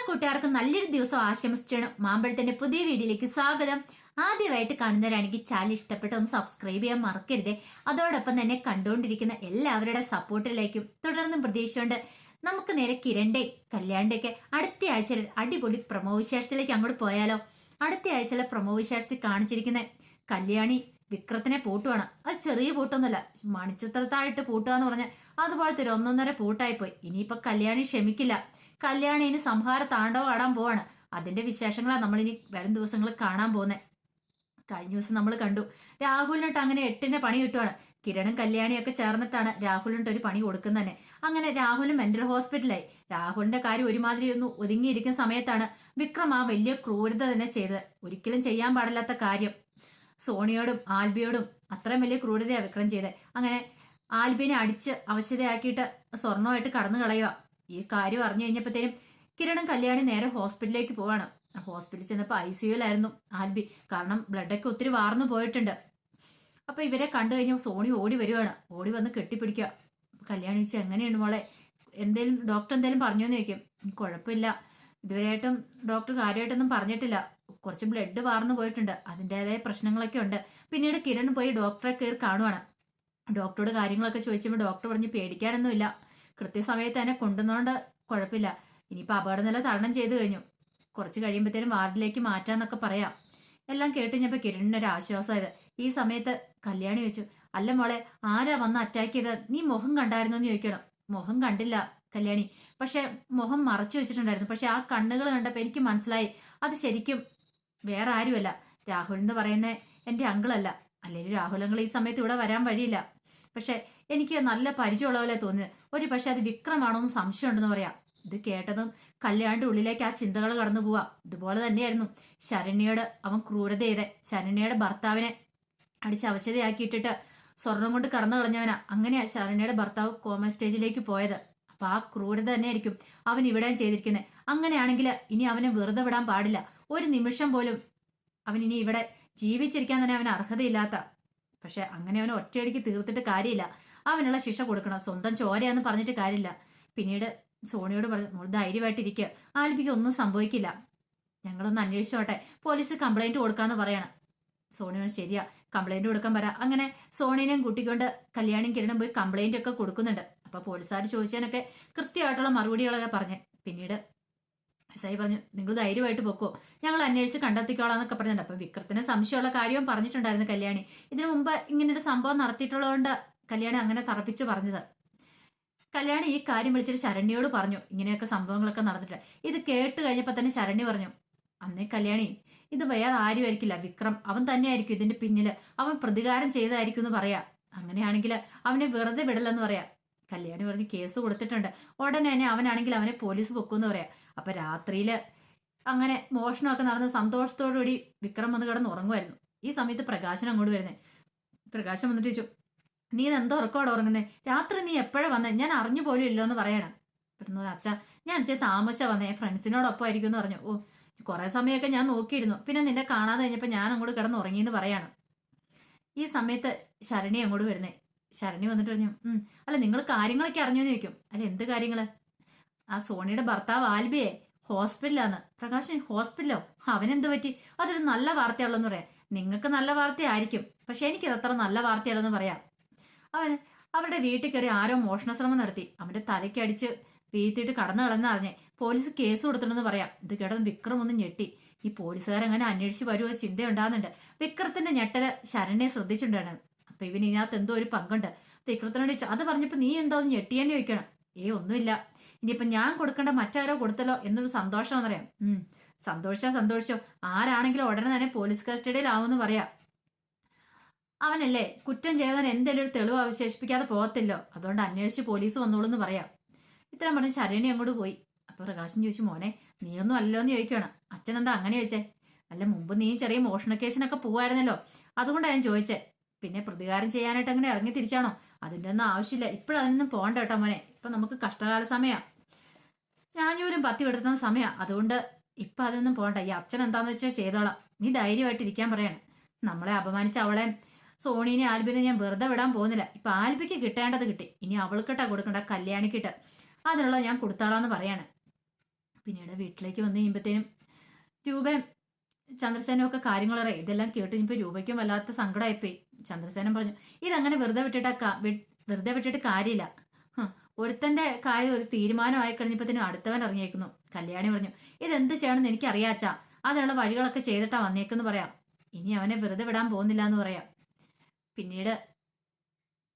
കൂട്ടുകാർക്ക് നല്ലൊരു ദിവസം ആശംസിച്ചാണ് മാമ്പഴത്തിന്റെ പുതിയ വീഡിയോയിലേക്ക് സ്വാഗതം. ആദ്യമായിട്ട് കാണുന്നവരാണെങ്കിൽ ചാനൽ ഇഷ്ടപ്പെട്ട് ഒന്ന് സബ്സ്ക്രൈബ് ചെയ്യാൻ മറക്കരുത്. അതോടൊപ്പം തന്നെ കണ്ടുകൊണ്ടിരിക്കുന്ന എല്ലാവരുടെ സപ്പോർട്ടിലേക്കും തുടർന്നും പ്രതീക്ഷിച്ചുകൊണ്ട് നമുക്ക് നേരെ കിരണിന്റെ കല്യാണിന്റെ അടുത്ത ആഴ്ച അടിപൊളി പ്രൊമോ വിശേഷത്തിലേക്ക് അങ്ങോട്ട് പോയാലോ. അടുത്ത ആഴ്ചയിലെ പ്രൊമോ വിശേഷത്തിൽ കാണിച്ചിരിക്കുന്ന കല്യാണി വിക്രത്തിനെ പൂട്ടുവാണ്. അത് ചെറിയ പൂട്ടൊന്നുമല്ല, മണിച്ചിത്രത്താഴിട്ട് പൂട്ടുക എന്ന് പറഞ്ഞാൽ അതുപോലത്തെ ഒരു ഒന്നൊന്നര പൂട്ടായിപ്പോയി. ഇനിയിപ്പോ കല്യാണി ക്ഷമിക്കില്ല. കല്യാണി ഇനി സംഹാര താണ്ഡവം ആടാൻ പോവാണ്. അതിന്റെ വിശേഷങ്ങളാണ് നമ്മൾ ഇനി വരും ദിവസങ്ങൾ കാണാൻ പോകുന്നത്. കഴിഞ്ഞ ദിവസം നമ്മൾ കണ്ടു രാഹുലിനിട്ട് അങ്ങനെ 8ന്റെ പണി കിട്ടുവാണ്. കിരണും കല്യാണിയൊക്കെ ചേർന്നിട്ടാണ് രാഹുലിനിട്ട് ഒരു പണി കൊടുക്കുന്നത് തന്നെ. അങ്ങനെ രാഹുലും മെന്റൽ ഹോസ്പിറ്റലായി. രാഹുലിന്റെ കാര്യം ഒരുമാതിരി ഒന്ന് ഒതുങ്ങിയിരിക്കുന്ന സമയത്താണ് വിക്രം ആ വലിയ ക്രൂരത തന്നെ ചെയ്തത്. ഒരിക്കലും ചെയ്യാൻ പാടില്ലാത്ത കാര്യം സോണിയോടും ആൽബിയോടും അത്രയും വലിയ ക്രൂരതയാണ് വിക്രം ചെയ്തത്. അങ്ങനെ ആൽബിനെ അടിച്ച് അവശതയാക്കിയിട്ട് സ്വർണമായിട്ട് കടന്നു കളയുക. ഈ കാര്യം അറിഞ്ഞു കഴിഞ്ഞപ്പോഴത്തേനും കിരണും കല്യാണി നേരെ ഹോസ്പിറ്റലിലേക്ക് പോവാണ്. ഹോസ്പിറ്റലിൽ ചെന്നപ്പോൾ ICUലായിരുന്നു ആൽബി. കാരണം ബ്ലഡൊക്കെ ഒത്തിരി വാർന്നു പോയിട്ടുണ്ട്. അപ്പൊ ഇവരെ കണ്ടു കഴിഞ്ഞാൽ സോണി ഓടി വരുവാണ്. ഓടി വന്ന് കെട്ടിപ്പിടിക്കുക. കല്യാണി ചോദിച്ചാൽ എങ്ങനെയുണ്ട് മോളെ, എന്തേലും ഡോക്ടർ എന്തേലും പറഞ്ഞോന്ന് ചോദിക്കും. കുഴപ്പമില്ല, ഇതുവരെയായിട്ടും ഡോക്ടർ കാര്യമായിട്ടൊന്നും പറഞ്ഞിട്ടില്ല. കുറച്ച് ബ്ലഡ് വാർന്നു പോയിട്ടുണ്ട്, അതിൻ്റെതായ പ്രശ്നങ്ങളൊക്കെ ഉണ്ട്. പിന്നീട് കിരൺ പോയി ഡോക്ടറെ കയറി കാണുവാണ്. ഡോക്ടറോട് കാര്യങ്ങളൊക്കെ ചോദിച്ചപ്പോൾ ഡോക്ടർ പറഞ്ഞ് പേടിക്കാനൊന്നുമില്ല, കൃത്യസമയത്ത് തന്നെ കൊണ്ടുവന്നോണ്ട് കുഴപ്പമില്ല. ഇനിയിപ്പോൾ അപകടനില തരണം ചെയ്തു കഴിഞ്ഞു, കുറച്ച് കഴിയുമ്പോഴത്തേനും വാർഡിലേക്ക് മാറ്റാന്നൊക്കെ പറയാം. എല്ലാം കേട്ടുകഴിഞ്ഞപ്പോൾ കിരണിനൊരു ആശ്വാസമായത്. ഈ സമയത്ത് കല്യാണി ചോദിച്ചു, അല്ല മോളെ, ആരാ വന്ന് അറ്റാക്ക് ചെയ്തത്? നീ മുഖം കണ്ടായിരുന്നോ എന്ന് ചോദിക്കണം. മുഖം കണ്ടില്ല കല്യാണി, പക്ഷെ മുഖം മറച്ചു വെച്ചിട്ടുണ്ടായിരുന്നു. പക്ഷെ ആ കണ്ണുകൾ കണ്ടപ്പോൾ എനിക്ക് മനസ്സിലായി അത് ശരിക്കും വേറെ ആരുമല്ല, രാഹുൽ എന്ന് പറയുന്ന എൻ്റെ അങ്കിളല്ല. അല്ലെങ്കിൽ രാഹുൽ അങ്കിൾ ഈ സമയത്ത് ഇവിടെ വരാൻ വഴിയില്ല. പക്ഷെ എനിക്ക് നല്ല പരിചയമുള്ള പോലെ തോന്നിയത്. ഒരു പക്ഷെ അത് വിക്രമാണോ എന്ന് സംശയം ഉണ്ടെന്ന് പറയാം. ഇത് കേട്ടതും കല്യാണിന്റെ ഉള്ളിലേക്ക് ആ ചിന്തകൾ കടന്നു പോവാ. ഇതുപോലെ തന്നെയായിരുന്നു ശരണ്യയോട് അവൻ ക്രൂരത ചെയ്ത്. ശരണ്യയുടെ ഭർത്താവിനെ അടിച്ച് അവശതയാക്കിയിട്ടിട്ട് സ്വർണം കൊണ്ട് കടന്നു കളഞ്ഞവനാ. അങ്ങനെയാ ശരണ്യയുടെ ഭർത്താവ് കോമ സ്റ്റേജിലേക്ക് പോയത്. അപ്പൊ ആ ക്രൂരത തന്നെയായിരിക്കും അവൻ ഇവിടെയും ചെയ്തിരിക്കുന്നത്. അങ്ങനെയാണെങ്കിൽ ഇനി അവനെ വെറുതെ വിടാൻ പാടില്ല. ഒരു നിമിഷം പോലും അവൻ ഇനി ഇവിടെ ജീവിച്ചിരിക്കാൻ തന്നെ അവന് അർഹതയില്ലാത്ത. പക്ഷെ അങ്ങനെ അവനെ ഒറ്റയടിക്ക് തീർത്തിട്ട് കാര്യമില്ല. അവനുള്ള ശിക്ഷ കൊടുക്കണം. സ്വന്തം ചോരയാന്ന് പറഞ്ഞിട്ട് കാര്യമില്ല. പിന്നീട് സോണിയോട് പറഞ്ഞു, മോൾ ധൈര്യമായിട്ടിരിക്കുക, ആൽബിക്ക് ഒന്നും സംഭവിക്കില്ല, ഞങ്ങളൊന്ന് അന്വേഷിച്ചോട്ടെ, പോലീസ് കംപ്ലൈന്റ് കൊടുക്കാന്ന് പറയണം. സോണിയോട് ശരിയാ, കംപ്ലൈന്റ് കൊടുക്കാൻ വരാം. അങ്ങനെ സോണിനെയും കൂട്ടിക്കൊണ്ട് കല്യാണിയും കിരണും പോയി കംപ്ലൈന്റ് ഒക്കെ കൊടുക്കുന്നുണ്ട്. അപ്പൊ പോലീസുകാർ ചോദിച്ചതിനൊക്കെ കൃത്യമായിട്ടുള്ള മറുപടികളൊക്കെ പറഞ്ഞ് പിന്നീട് SI പറഞ്ഞു, നിങ്ങൾ ധൈര്യമായിട്ട് പൊക്കോ, ഞങ്ങൾ അന്വേഷിച്ച് കണ്ടെത്തിക്കോളാന്നൊക്കെ പറഞ്ഞിട്ടുണ്ട്. അപ്പൊ വിക്രത്തിന് സംശയമുള്ള കാര്യവും പറഞ്ഞിട്ടുണ്ടായിരുന്നു കല്യാണി. ഇതിനു മുമ്പ് ഇങ്ങനൊരു സംഭവം നടത്തിയിട്ടുള്ളതുകൊണ്ട് കല്യാണി അങ്ങനെ തറപ്പിച്ചു പറഞ്ഞത്. കല്യാണി ഈ കാര്യം വിളിച്ചിട്ട് ശരണ്യയോട് പറഞ്ഞു, ഇങ്ങനെയൊക്കെ സംഭവങ്ങളൊക്കെ നടന്നിട്ട്. ഇത് കേട്ട് കഴിഞ്ഞപ്പോൾ തന്നെ ശരണ്യ പറഞ്ഞു, അന്നേ കല്യാണി, ഇത് വേറെ ആരുമായിരിക്കില്ല, വിക്രം അവൻ തന്നെയായിരിക്കും ഇതിന്റെ പിന്നില്, അവൻ പ്രതികാരം ചെയ്തായിരിക്കും എന്ന് പറയാ. അങ്ങനെയാണെങ്കിൽ അവനെ വെറുതെ വിടലെന്ന് പറയാ. കല്യാണി പറഞ്ഞ് കേസ് കൊടുത്തിട്ടുണ്ട്, ഉടനെ തന്നെ അവനാണെങ്കിൽ അവനെ പോലീസ് പൊക്കുമെന്ന് പറയാം. അപ്പൊ രാത്രിയില് അങ്ങനെ മോഷണമൊക്കെ നടന്ന സന്തോഷത്തോടുകൂടി വിക്രം വന്ന് കിടന്ന് ഉറങ്ങുമായിരുന്നു. ഈ സമയത്ത് പ്രകാശൻ അങ്ങോട്ട് വരുന്നേ. പ്രകാശം വന്നിട്ട് ചോദിച്ചു, നീ എന്തോ ഉറക്കോടെ ഉറങ്ങുന്നേ, രാത്രി നീ എപ്പോഴാ വന്നേ, ഞാൻ അറിഞ്ഞു പോലും ഇല്ലോ എന്ന് പറയണം. പെട്ടെന്ന് അച്ഛാ, ഞാൻ അച്ഛൻ താമസിച്ചാ വന്നേ, ഫ്രണ്ട്സിനോടൊപ്പം ആയിരിക്കും എന്ന് പറഞ്ഞു. ഓ, കുറെ സമയമൊക്കെ ഞാൻ നോക്കിയിരുന്നു, പിന്നെ നിന്നെ കാണാതെ കഴിഞ്ഞപ്പോൾ ഞാൻ അങ്ങോട്ട് കിടന്ന് ഉറങ്ങിയെന്ന് പറയാണ്. ഈ സമയത്ത് ശരണി അങ്ങോട്ട് വരുന്നേ. ശരണി വന്നിട്ട് പറഞ്ഞു, അല്ല നിങ്ങൾ കാര്യങ്ങളൊക്കെ അറിഞ്ഞോന്ന് ചോദിക്കും. അല്ല എന്ത് കാര്യങ്ങള്? ആ സോണിയുടെ ഭർത്താവ് ആൽബിയെ ഹോസ്പിറ്റലാന്ന്. പ്രകാശൻ ഹോസ്പിറ്റലോ? അവനെന്ത് പറ്റി? അതൊരു നല്ല വാർത്തയുള്ളെന്ന് പറയാം. നിങ്ങൾക്ക് നല്ല വാർത്തയായിരിക്കും, പക്ഷെ എനിക്കത് അത്ര നല്ല വാർത്തയല്ലെന്ന് പറയാം. അവരുടെ വീട്ടിൽ കയറി ആരോ മോഷണശ്രമം നടത്തി, അവന്റെ തലയ്ക്ക് അടിച്ച് വീഴ്ത്തിയിട്ട് കടന്നു കളഞ്ഞ അറിഞ്ഞേ പോലീസ് കേസ് കൊടുത്തിട്ടുണ്ടെന്ന് പറയാം. ഇത് കേട്ടത് വിക്രം ഒന്ന് ഞെട്ടി. ഈ പോലീസുകാരങ്ങനെ അന്വേഷിച്ച് വരുമോ ചിന്തയുണ്ടാകുന്നുണ്ട്. വിക്രത്തിന്റെ ഞെട്ടല് ശരണ്യെ ശ്രദ്ധിച്ചിട്ടുണ്ടാണ്. അപ്പൊ ഇവന് ഇതിനകത്ത് എന്തോ ഒരു പങ്കുണ്ട്. വിക്രത്തിനോട് ചോദിച്ചു, അത് പറഞ്ഞപ്പോ നീ എന്തോ ഞെട്ടിയെന്ന് ചോദിക്കണം. ഒന്നുമില്ല, ഇനിയിപ്പൊ ഞാൻ കൊടുക്കേണ്ട മറ്റാരോ കൊടുത്തല്ലോ എന്നൊരു സന്തോഷം എന്ന് പറയാം. സന്തോഷിച്ചോ, ആരാണെങ്കിലും ഉടനെ തന്നെ പോലീസ് കസ്റ്റഡിയിലാവുമെന്ന് പറയാം. അവനല്ലേ കുറ്റം ചെയ്തവൻ എന്തെങ്കിലും ഒരു തെളിവ് അവശേഷിപ്പിക്കാതെ പോകത്തില്ലോ, അതുകൊണ്ട് അന്വേഷിച്ച് പോലീസ് വന്നോളൂ എന്ന് പറയാം. ഇത്രയും പറഞ്ഞ് ശരണി അങ്ങോട്ട് പോയി. അപ്പൊ പ്രകാശൻ ചോദിച്ചു, മോനെ നീയൊന്നും അല്ലോ എന്ന് ചോദിക്കണം. അച്ഛൻ എന്താ അങ്ങനെ ചോദിച്ചേ? അല്ല, മുമ്പ് നീ ചെറിയ മോഷണ കേസിനൊക്കെ പോവായിരുന്നല്ലോ, അതുകൊണ്ടാണ് ഞാൻ ചോദിച്ചേ. പിന്നെ പ്രതികാരം ചെയ്യാനായിട്ട് അങ്ങനെ ഇറങ്ങി തിരിച്ചാണോ? അതിൻ്റെ ഒന്നും ആവശ്യമില്ല, ഇപ്പോഴതിനൊന്നും പോകണ്ട കേട്ടോ മോനെ, ഇപ്പൊ നമുക്ക് കഷ്ടകാല സമയാ, ഞാഞ്ഞൂരും പത്തി എടുത്തുന്ന സമയാ, അതുകൊണ്ട് ഇപ്പൊ അതൊന്നും പോകണ്ട. ഈ അച്ഛൻ എന്താന്ന് വെച്ചാൽ ചെയ്തോളാം, നീ ധൈര്യമായിട്ട് ഇരിക്കാൻ പറയാണ്. നമ്മളെ അപമാനിച്ച അവളെ സോണീനെ ആൽബിനെ ഞാൻ വെറുതെ വിടാൻ പോകുന്നില്ല. ഇപ്പൊ ആൽബിക്ക് കിട്ടേണ്ടത് കിട്ടി, ഇനി അവൾക്കിട്ടാ കൊടുക്കണ്ട, കല്യാണിക്കിട്ട് അതിനുള്ള ഞാൻ കൊടുത്താളാന്ന് പറയാണ്. പിന്നീട് വീട്ടിലേക്ക് വന്ന് കഴിയുമ്പോഴത്തേനും രൂപയും ചന്ദ്രസേനും ഒക്കെ കാര്യങ്ങൾ അറിയാം. ഇതെല്ലാം കേട്ട് കഴിഞ്ഞപ്പോൾ രൂപയ്ക്കും വല്ലാത്ത സങ്കടമായിപ്പോയി. ചന്ദ്രസേനൻ പറഞ്ഞു, ഇതങ്ങനെ വെറുതെ വിട്ടിട്ട് കാര്യമില്ല. ഒരുത്തന്റെ കാര്യം ഒരു തീരുമാനമായി കഴിഞ്ഞപ്പോഴത്തേനും അടുത്തവൻ ഇറങ്ങിയേക്കുന്നു. കല്യാണി പറഞ്ഞു, ഇതെന്ത് ചെയ്യണമെന്ന് എനിക്ക് അറിയാച്ചാ, അതിനുള്ള വഴികളൊക്കെ ചെയ്തിട്ടാ വന്നേക്കെന്ന് പറയാം. ഇനി അവനെ വെറുതെ വിടാൻ പോകുന്നില്ല എന്ന് പറയാം. പിന്നീട്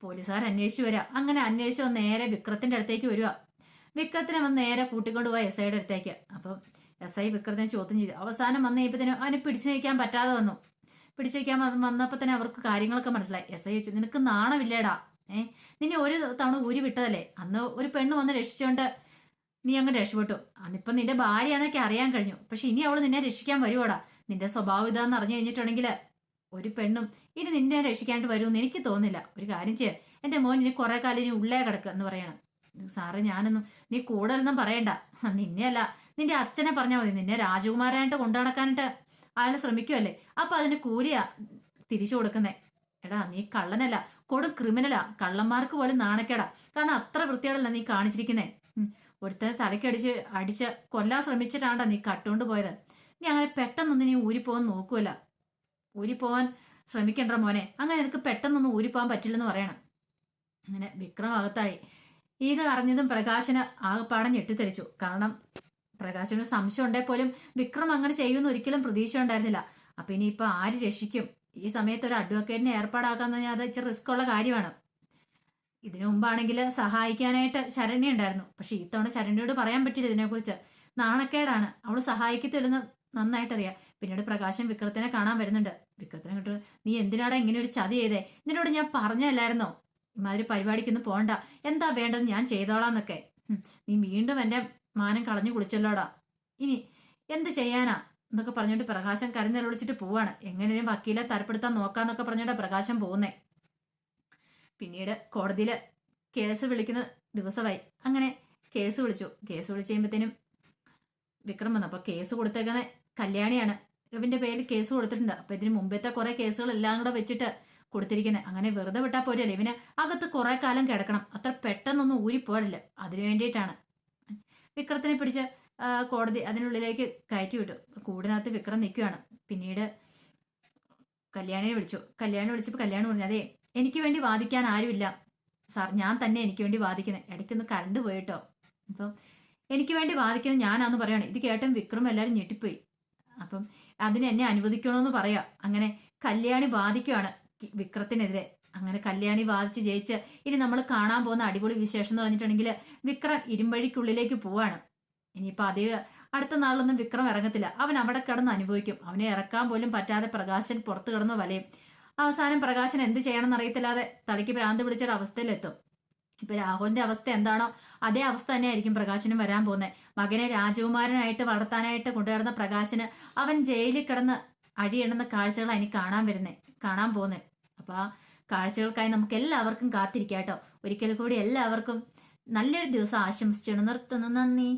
പോലീസുകാർ അന്വേഷിച്ചു വരാം. അങ്ങനെ അന്വേഷിച്ച് വന്ന് നേരെ വിക്രത്തിന്റെ അടുത്തേക്ക് വരിക. വിക്രത്തിനെ വന്ന് നേരെ കൂട്ടിക്കൊണ്ടുപോയി എസ് ഐയുടെ അടുത്തേക്ക്. അപ്പം എസ് ഐ വിക്രത്തിനെ ചോദ്യം ചെയ്തു. അവസാനം വന്ന് കഴിയുമ്പോഴത്തേനും അവന് പിടിച്ചു നിൽക്കാൻ പറ്റാതെ വന്നു. പിടിച്ചു നിൽക്കാൻ വന്നപ്പോൾ തന്നെ അവർക്ക് കാര്യങ്ങളൊക്കെ മനസ്സിലായി. എസ് ഐ ചോദിച്ചു, നിനക്ക് നാണമില്ലേടാ? നിന്നെ ഒരു തവണ ഊരി വിട്ടതല്ലേ? അന്ന് ഒരു പെണ്ണ് വന്ന് രക്ഷിച്ചോണ്ട് നീ അങ്ങ് രക്ഷപ്പെട്ടു. അന്നിപ്പം നിന്റെ ഭാര്യയാന്നൊക്കെ അറിയാൻ കഴിഞ്ഞു. പക്ഷെ ഇനി അവള് നിന്നെ രക്ഷിക്കാൻ വരുവോടാ? നിന്റെ സ്വഭാവം ഇതാന്ന് അറിഞ്ഞു കഴിഞ്ഞിട്ടുണ്ടെങ്കിൽ ഒരു പെണ്ണും ഇനി നിന്നെ രക്ഷിക്കാനായിട്ട് വരുമെന്ന് എനിക്ക് തോന്നുന്നില്ല. ഒരു കാര്യം ചെയ്യ, എന്റെ മോൻ ഇനി കുറെ കാലം ഇനി ഉള്ളേ കിടക്കുക എന്ന് പറയണം. സാറേ ഞാനൊന്നും നീ കൂടുതലൊന്നും പറയണ്ട. നിന്നെയല്ല നിന്റെ അച്ഛനെ പറഞ്ഞാൽ മതി. നിന്നെ രാജകുമാരായിട്ട് കൊണ്ടു നടക്കാനായിട്ട് അയാൾ ശ്രമിക്കുമല്ലേ? അപ്പൊ അതിന് കൂലിയാ തിരിച്ചു കൊടുക്കുന്നേ. എടാ നീ കള്ളനല്ല, കൊടും ക്രിമിനലാ. കള്ളന്മാർക്ക് പോലും നാണക്കേടാ. കാരണം അത്ര വൃത്തിയോടല്ല നീ കാണിച്ചിരിക്കുന്നേ. ഒരുത്തനെ അടിച്ച് കൊല്ലാൻ ശ്രമിച്ചിട്ടാണ്ടാ നീ കട്ടുകൊണ്ട് പോയത്. നീ അങ്ങനെ പെട്ടെന്നൊന്നും നീ ഊരിപ്പോകാൻ നോക്കുമല്ല. ഊരിപ്പോവാൻ ശ്രമിക്കണ്ട മോനെ. അങ്ങനെ നിനക്ക് പെട്ടെന്നൊന്നും ഊരിപ്പോകാൻ പറ്റില്ലെന്ന് പറയണം. അങ്ങനെ വിക്രം അകത്തായി. ഇത് അറിഞ്ഞതും പ്രകാശന് ആകെപ്പാടം ഞെട്ടിത്തെറിച്ചു. കാരണം പ്രകാശന് സംശയം ഉണ്ടേ പോലും വിക്രം അങ്ങനെ ചെയ്യുമെന്ന് ഒരിക്കലും പ്രതീക്ഷ ഉണ്ടായിരുന്നില്ല. അപ്പൊ ഇനിയിപ്പൊ ആര് രക്ഷിക്കും? ഈ സമയത്ത് ഒരു അഡ്വക്കേറ്റിനെ ഏർപ്പാടാക്കാന്ന് പറഞ്ഞാൽ അത് ഇച്ചിരി റിസ്ക് ഉള്ള കാര്യമാണ്. ഇതിനു മുമ്പാണെങ്കിൽ സഹായിക്കാനായിട്ട് ശരണ്യ ഉണ്ടായിരുന്നു. പക്ഷെ ഇത്തവണ ശരണ്യയോട് പറയാൻ പറ്റില്ല ഇതിനെക്കുറിച്ച്. നാണക്കേടാണ്. അവള് സഹായിക്കത്തില്ലെന്ന് നന്നായിട്ടറിയാം. പിന്നീട് പ്രകാശൻ വിക്രത്തിനെ കാണാൻ വരുന്നുണ്ട്. വിക്രത്തിനെ കിട്ടും, നീ എന്തിനാടാ ഇങ്ങനെ ഒരു ചതി ചെയ്തേ? നിന്നോട് ഞാൻ പറഞ്ഞല്ലായിരുന്നോ ഇമാതിരി പരിപാടിക്കൊന്നും പോണ്ട, എന്താ വേണ്ടത് ഞാൻ ചെയ്തോളാന്നൊക്കെ. നീ വീണ്ടും എന്റെ മാനം കളഞ്ഞു കുളിച്ചല്ലോടാ. ഇനി എന്ത് ചെയ്യാനാ എന്നൊക്കെ പറഞ്ഞോണ്ട് പ്രകാശം കരഞ്ഞൊളിച്ചിട്ട് പോവാണ്. എങ്ങനെയും വക്കീലെ തരപ്പെടുത്താൻ നോക്കാന്നൊക്കെ പറഞ്ഞോണ്ടാ പ്രകാശം പോകുന്നേ. പിന്നീട് കോടതിയിൽ കേസ് വിളിക്കുന്ന ദിവസമായി. അങ്ങനെ കേസ് വിളിച്ചു കഴിയുമ്പോഴത്തേനും വിക്രം വന്നു. അപ്പൊ കേസ് കൊടുത്തേക്കുന്ന കല്യാണിയാണ്. ഇവന്റെ പേരിൽ കേസ് കൊടുത്തിട്ടുണ്ട്. അപ്പൊ ഇതിന് മുമ്പത്തെ കുറെ കേസുകൾ എല്ലാം കൂടെ വെച്ചിട്ട് കൊടുത്തിരിക്കുന്നത്. അങ്ങനെ വെറുതെ വിട്ടാൽ പോരല്ലേ, ഇവന് അകത്ത് കുറെ കാലം കിടക്കണം. അത്ര പെട്ടെന്നൊന്നും ഊരിപ്പോരില്ല. അതിനു വേണ്ടിയിട്ടാണ് വിക്രത്തിനെ പിടിച്ച് കോടതി അതിനുള്ളിലേക്ക് കയറ്റി വിട്ടു. കൂടിനകത്ത് വിക്രം നിൽക്കുകയാണ്. പിന്നീട് കല്യാണിയെ വിളിച്ചപ്പോൾ കല്യാണി പറഞ്ഞു, അതെ എനിക്ക് വേണ്ടി വാദിക്കാൻ ആരുമില്ല സാർ, ഞാൻ തന്നെ എനിക്ക് വേണ്ടി വാദിക്കുന്നത്. ഇടയ്ക്കൊന്ന് കറണ്ട് പോയിട്ടോ. അപ്പം എനിക്ക് വേണ്ടി വാദിക്കുന്നത് ഞാനാന്ന് പറയാണ്. ഇത് കേട്ടും വിക്രം എല്ലാവരും ഞെട്ടിപ്പോയി. അപ്പം അതിന് എന്നെ അനുവദിക്കണമെന്ന് പറയാം. അങ്ങനെ കല്യാണി വാദിക്കുകയാണ് വിക്രത്തിനെതിരെ. അങ്ങനെ കല്യാണി വാദിച്ച് ജയിച്ച് ഇനി നമ്മൾ കാണാൻ പോകുന്ന അടിപൊളി വിശേഷം എന്ന് പറഞ്ഞിട്ടുണ്ടെങ്കിൽ വിക്രം ഇരുമ്പഴിക്കുള്ളിലേക്ക് പോവാണ്. ഇനിയിപ്പോൾ അടുത്ത നാളൊന്നും വിക്രം ഇറങ്ങത്തില്ല. അവൻ അവിടെ കിടന്ന് അനുഭവിക്കും. അവനെ ഇറക്കാൻ പോലും പറ്റാതെ പ്രകാശൻ പുറത്ത് കിടന്ന് വലയും. അവസാനം പ്രകാശൻ എന്ത് ചെയ്യണമെന്ന് അറിയത്തില്ലാതെ തലയ്ക്ക് ഭ്രാന്ത് പിടിച്ചൊരു അവസ്ഥയിലെത്തും. ഇപ്പൊ രാഹുലിന്റെ അവസ്ഥ എന്താണോ അതേ അവസ്ഥ തന്നെയായിരിക്കും പ്രകാശനും വരാൻ പോകുന്നത്. മകനെ രാജകുമാരനായിട്ട് വളർത്താനായിട്ട് കൊണ്ടുവരുന്ന പ്രകാശന് അവൻ ജയിലിൽ കിടന്ന് അടിയെണ്ണുന്ന കാഴ്ചകളാണ് ഇനി കാണാൻ പോകുന്നത്. അപ്പൊ ആ കാഴ്ചകൾക്കായി നമുക്ക് എല്ലാവർക്കും കാത്തിരിക്കാം കേട്ടോ. ഒരിക്കൽ കൂടി എല്ലാവർക്കും നല്ലൊരു ദിവസം ആശംസിച്ചു നിർത്തുന്നു. നന്ദി.